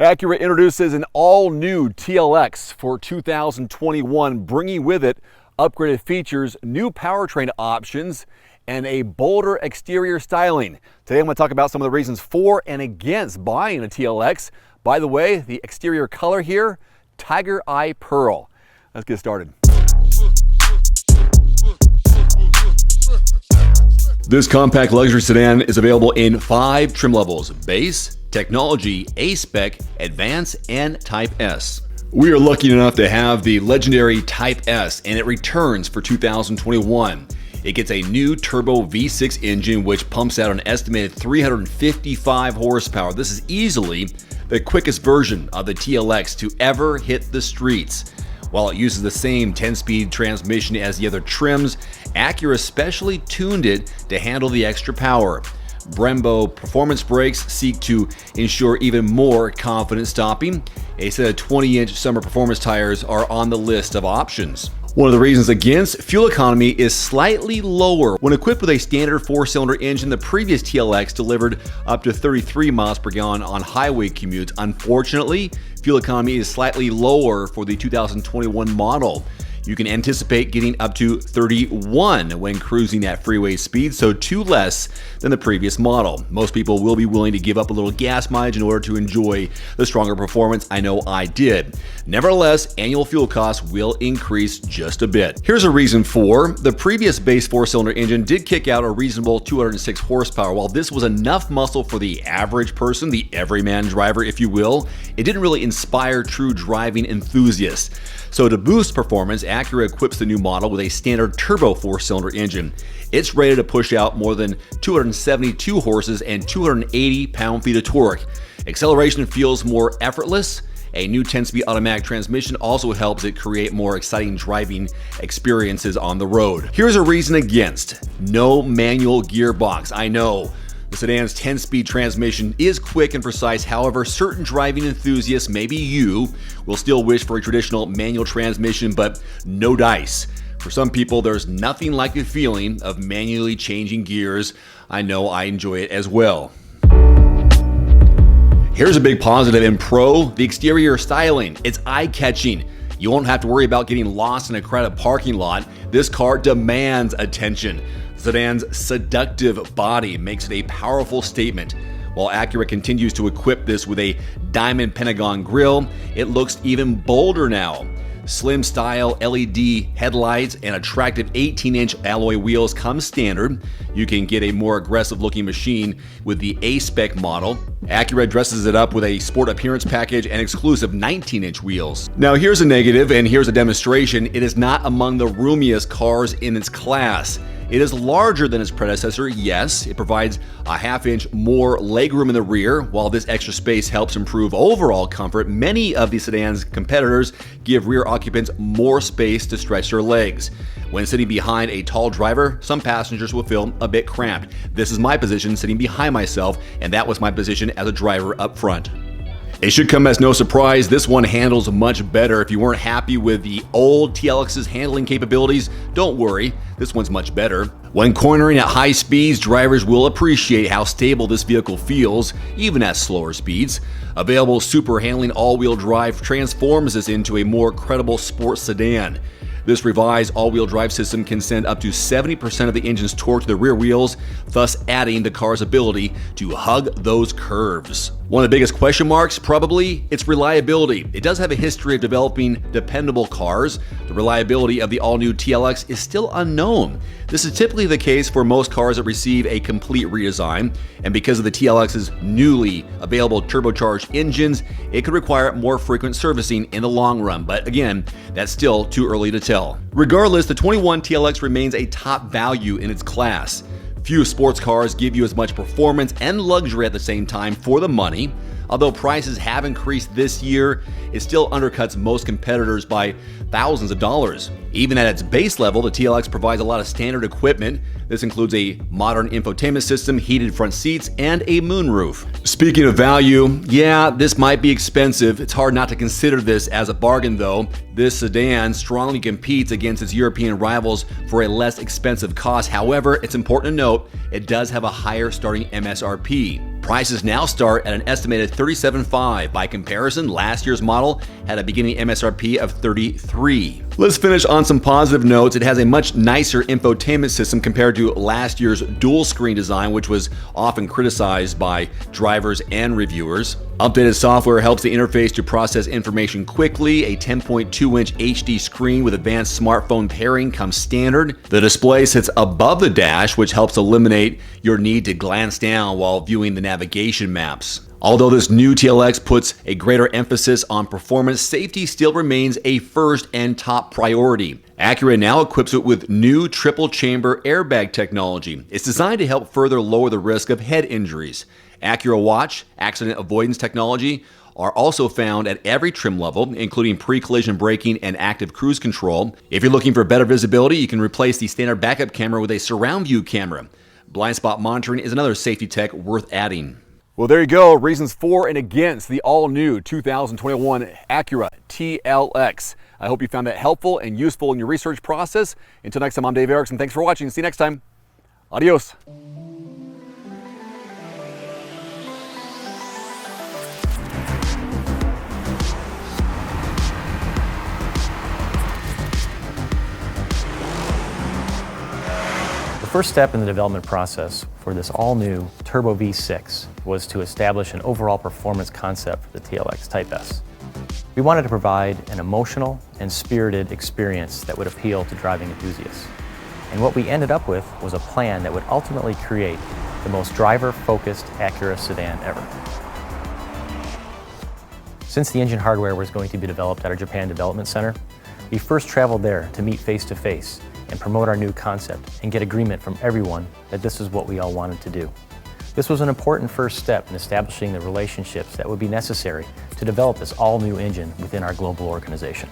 Acura introduces an all-new TLX for 2021, bringing with it upgraded features, new powertrain options, and a bolder exterior styling. Today I'm going to talk about some of the reasons for and against buying a TLX. By the way, the exterior color here, Tiger Eye Pearl. Let's get started. This compact luxury sedan is available in 5 trim levels: Base, Technology, A-Spec, Advance, and Type S. We are lucky enough to have the legendary Type S, and it returns for 2021. It gets a new turbo V6 engine which pumps out an estimated 355 horsepower. This is easily the quickest version of the TLX to ever hit the streets. While it uses the same 10-speed transmission as the other trims, Acura specially tuned it to handle the extra power. Brembo performance brakes seek to ensure even more confident stopping. A set of 20-inch summer performance tires are on the list of options. One of the reasons against, fuel economy is slightly lower. When equipped with a standard 4-cylinder engine, the previous TLX delivered up to 33 miles per gallon on highway commutes. Unfortunately, fuel economy is slightly lower for the 2021 model. You can anticipate getting up to 31 when cruising at freeway speed, so 2 less than the previous model. Most people will be willing to give up a little gas mileage in order to enjoy the stronger performance. I know I did. Nevertheless, annual fuel costs will increase just a bit. Here's a reason for. The previous base 4-cylinder engine did kick out a reasonable 206 horsepower. While this was enough muscle for the average person, the everyman driver if you will, it didn't really inspire true driving enthusiasts. So to boost performance, Acura equips the new model with a standard turbo 4-cylinder engine. It's rated to push out more than 272 horses and 280 pound-feet of torque. Acceleration feels more effortless. A new 10-speed automatic transmission also helps it create more exciting driving experiences on the road. Here's a reason against: no manual gearbox. I know the sedan's 10-speed transmission is quick and precise. However, certain driving enthusiasts, maybe you, will still wish for a traditional manual transmission, but no dice. For some people, there's nothing like the feeling of manually changing gears. I know I enjoy it as well. Here's a big positive and pro: the exterior styling. It's eye-catching. You won't have to worry about getting lost in a crowded parking lot. This car demands attention. The sedan's seductive body makes it a powerful statement. While Acura continues to equip this with a diamond pentagon grille, it looks even bolder now. Slim style LED headlights and attractive 18-inch alloy wheels come standard. You can get a more aggressive looking machine with the A-Spec model. Acura dresses it up with a sport appearance package and exclusive 19-inch wheels. Now here's a negative and here's a demonstration. It is not among the roomiest cars in its class. It is larger than its predecessor, yes. It provides a half-inch more legroom in the rear. While this extra space helps improve overall comfort, many of the sedan's competitors give rear occupants more space to stretch their legs. When sitting behind a tall driver, some passengers will feel a bit cramped. This is my position sitting behind myself, and that was my position as a driver up front. It should come as no surprise, this one handles much better. If you weren't happy with the old TLX's handling capabilities, don't worry, this one's much better. When cornering at high speeds, drivers will appreciate how stable this vehicle feels, even at slower speeds. Available super handling all-wheel drive transforms this into a more credible sports sedan. This revised all-wheel drive system can send up to 70% of the engine's torque to the rear wheels, thus adding the car's ability to hug those curves. One of the biggest question marks, probably, its reliability. It does have a history of developing dependable cars. The reliability of the all-new TLX is still unknown. This is typically the case for most cars that receive a complete redesign, and because of the TLX's newly available turbocharged engines, it could require more frequent servicing in the long run, but again, that's still too early to tell. Regardless, the 21 TLX remains a top value in its class. Few sports cars give you as much performance and luxury at the same time for the money. Although prices have increased this year, it still undercuts most competitors by thousands of dollars. Even at its base level, the TLX provides a lot of standard equipment. This includes a modern infotainment system, heated front seats, and a moonroof. Speaking of value, yeah, this might be expensive. It's hard not to consider this as a bargain though. This sedan strongly competes against its European rivals for a less expensive cost. However, it's important to note it does have a higher starting MSRP. Prices now start at an estimated $37,500. By comparison, last year's model had a beginning MSRP of $33,000. Let's finish on some positive notes. It has a much nicer infotainment system compared to last year's dual screen design, which was often criticized by drivers and reviewers. Updated software helps the interface to process information quickly. A 10.2-inch HD screen with advanced smartphone pairing comes standard. The display sits above the dash, which helps eliminate your need to glance down while viewing the navigation maps. Although this new TLX puts a greater emphasis on performance, safety still remains a first and top priority. Acura now equips it with new triple-chamber airbag technology. It's designed to help further lower the risk of head injuries. Acura Watch accident avoidance technology are also found at every trim level, including pre-collision braking and active cruise control. If you're looking for better visibility, you can replace the standard backup camera with a surround view camera. Blind spot monitoring is another safety tech worth adding. Well, there you go. Reasons for and against the all-new 2021 Acura TLX. I hope you found that helpful and useful in your research process. Until next time, I'm Dave Erickson. Thanks for watching. See you next time. Adios. The first step in the development process for this all-new Turbo V6 was to establish an overall performance concept for the TLX Type S. We wanted to provide an emotional and spirited experience that would appeal to driving enthusiasts. And what we ended up with was a plan that would ultimately create the most driver-focused Acura sedan ever. Since the engine hardware was going to be developed at our Japan Development Center, we first traveled there to meet face-to-face and promote our new concept and get agreement from everyone that this is what we all wanted to do. This was an important first step in establishing the relationships that would be necessary to develop this all-new engine within our global organization.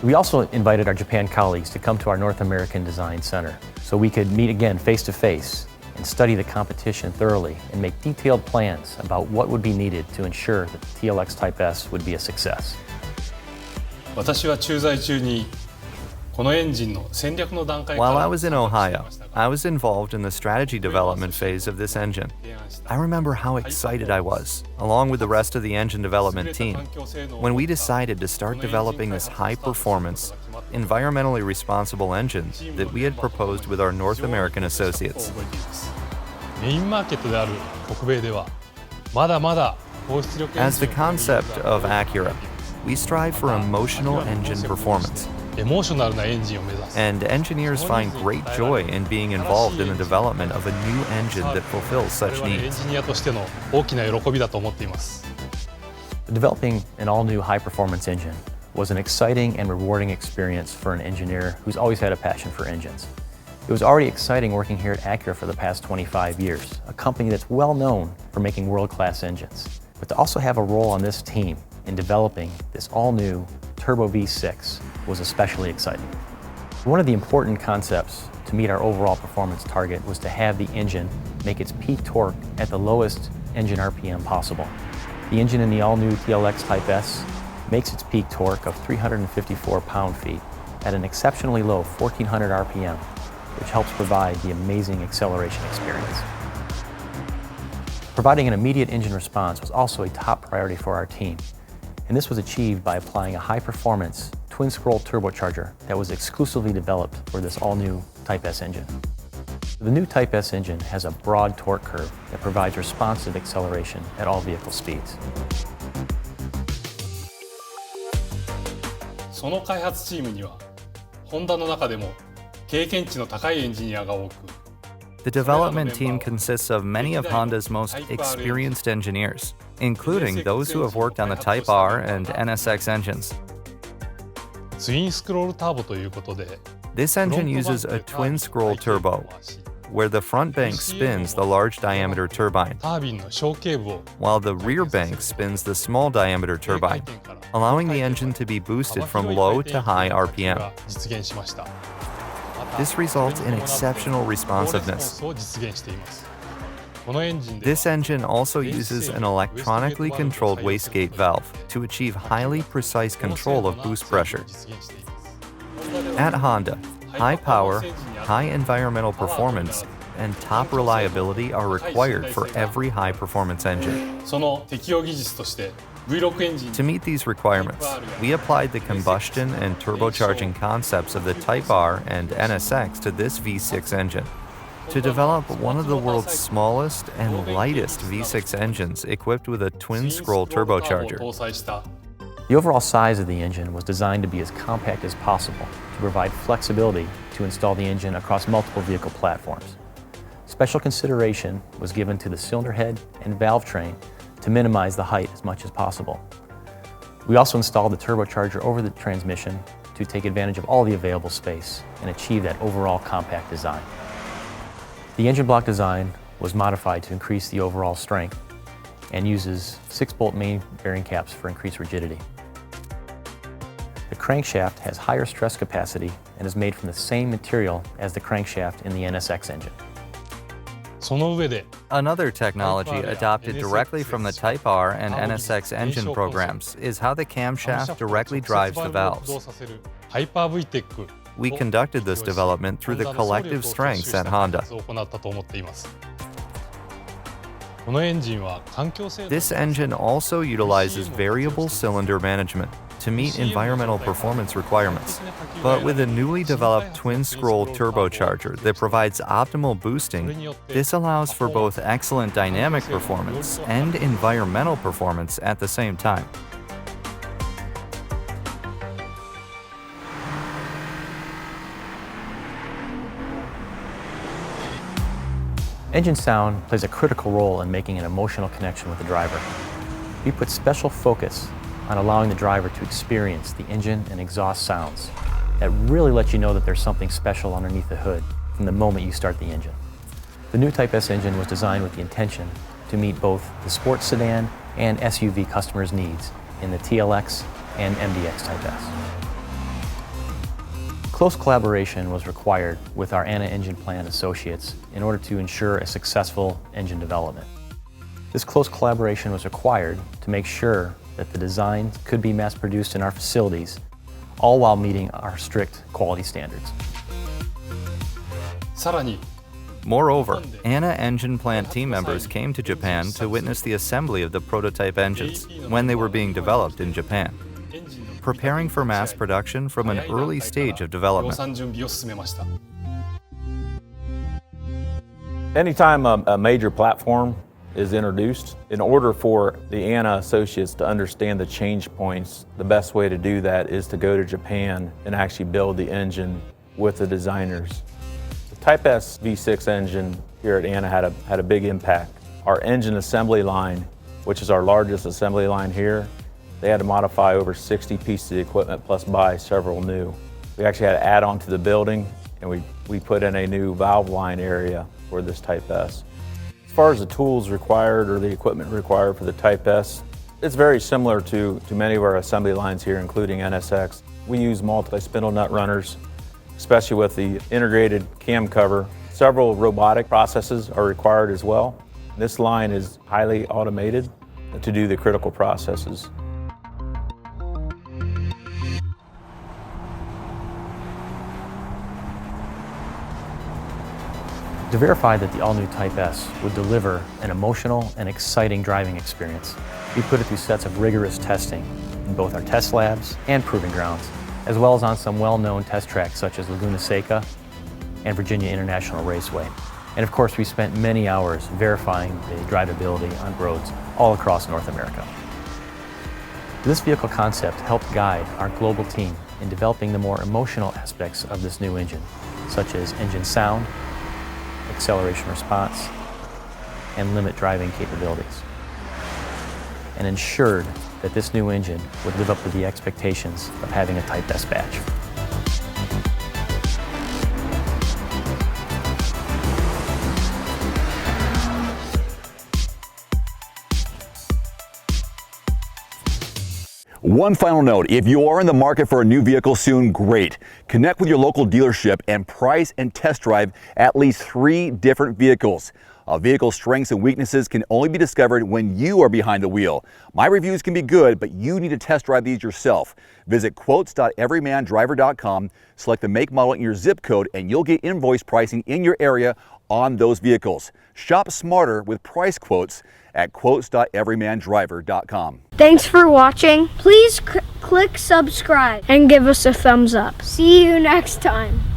We also invited our Japan colleagues to come to our North American Design Center so we could meet again face-to-face and study the competition thoroughly and make detailed plans about what would be needed to ensure that the TLX Type S would be a success. 私は駐在中に While I was in Ohio, I was involved in the strategy development phase of this engine. I remember how excited I was, along with the rest of the engine development team, when we decided to start developing this high-performance, environmentally responsible engine that we had proposed with our North American associates. As the concept of Acura, we strive for emotional engine performance. And engineers find great joy in being involved in the development of a new engine that fulfills such needs. Developing an all-new high-performance engine was an exciting and rewarding experience for an engineer who's always had a passion for engines. It was already exciting working here at Acura for the past 25 years, a company that's well known for making world-class engines. But to also have a role on this team in developing this all-new Turbo V6 was especially exciting. One of the important concepts to meet our overall performance target was to have the engine make its peak torque at the lowest engine RPM possible. The engine in the all-new TLX Type S makes its peak torque of 354 pound-feet at an exceptionally low 1400 RPM, which helps provide the amazing acceleration experience. Providing an immediate engine response was also a top priority for our team, and this was achieved by applying a high-performance twin-scroll turbocharger that was exclusively developed for this all-new Type S engine. The new Type S engine has a broad torque curve that provides responsive acceleration at all vehicle speeds. The development team consists of many of Honda's most experienced engineers, including those who have worked on the Type R and NSX engines. This engine uses a twin-scroll turbo, where the front bank spins the large-diameter turbine, while the rear bank spins the small-diameter turbine, allowing the engine to be boosted from low to high RPM. This results in exceptional responsiveness. This engine also uses an electronically controlled wastegate valve to achieve highly precise control of boost pressure. At Honda, high power, high environmental performance, and top reliability are required for every high-performance engine. その適用技術として V6 エンジン To meet these requirements, we applied the combustion and turbocharging concepts of the Type R and NSX to this V6 engine. To develop one of the world's smallest and lightest V6 engines equipped with a twin-scroll turbocharger. 搭載した The overall size of the engine was designed to be as compact as possible to provide flexibility to install the engine across multiple vehicle platforms. Special consideration was given to the cylinder head and valve train to minimize the height as much as possible. We also installed the turbocharger over the transmission to take advantage of all the available space and achieve that overall compact design. The engine block design was modified to increase the overall strength and uses 6-bolt main bearing caps for increased rigidity. The crankshaft has higher stress capacity and is made from the same material as the crankshaft in the NSX engine. その上で Another technology adopted directly from the Type R and NSX engine programs is how the camshaft directly drives the valves. ハイパー VTEC We conducted this development through the collective strengths at Honda. を行ったと思っています。このエンジンは環境性能 This engine also utilizes variable cylinder management to meet environmental performance requirements, but with a newly developed twin-scroll turbocharger that provides optimal boosting. This allows for both excellent dynamic performance and environmental performance at the same time. Engine sound plays a critical role in making an emotional connection with the driver. We put special focus on allowing the driver to experience the engine and exhaust sounds that really let you know that there's something special underneath the hood from the moment you start the engine. The new Type S engine was designed with the intention to meet both the sports sedan and SUV customers' needs in the TLX and MDX Type S. Close collaboration was required with our ANA engine plant associates in order to ensure a successful engine development. This close collaboration was required to make sure that the design could be mass-produced in our facilities, all while meeting our strict quality standards. さらに Moreover, ANA engine plant team members came to Japan to witness the assembly of the prototype engines when they were being developed in Japan, preparing for mass production from an early stage of 量 development. 産準備を進めました。 Anytime a major platform is introduced, in order for the ANA associates to understand the change points, the best way to do that is to go to Japan and actually build the engine with the designers. The Type S V6 engine here at ANA had a big impact. Our engine assembly line, which is our largest assembly line here, they had to modify over 60 pieces of equipment plus buy several new. We actually had to add on to the building, and we put in a new valve line area for this Type S. As far as the tools required or the equipment required for the Type S, it's very similar to many of our assembly lines here, including NSX. We use multi-spindle nut runners, especially with the integrated cam cover. Several robotic processes are required as well. This line is highly automated to do the critical processes. To verify that the all-new Type S would deliver an emotional and exciting driving experience, we put it through sets of rigorous testing in both our test labs and proving grounds, as well as on some well-known test tracks such as Laguna Seca and Virginia International Raceway. And of course, we spent many hours verifying the drivability on roads all across North America. This vehicle concept helped guide our global team in developing the more emotional aspects of this new engine, such as engine sound, acceleration response, and limit driving capabilities, and ensured that this new engine would live up to the expectations of having a Type S badge. One final note, if you are in the market for a new vehicle soon, great. Connect with your local dealership and price and test drive at least 3 different vehicles. A vehicle's strengths and weaknesses can only be discovered when you are behind the wheel. My reviews can be good, but you need to test drive these yourself. Visit quotes.everymandriver.com, select the make, model, and your zip code, and you'll get invoice pricing in your area on those vehicles. Shop smarter with price quotes at quotes.everymandriver.com. Thanks for watching. Please click subscribe and give us a thumbs up. See you next time.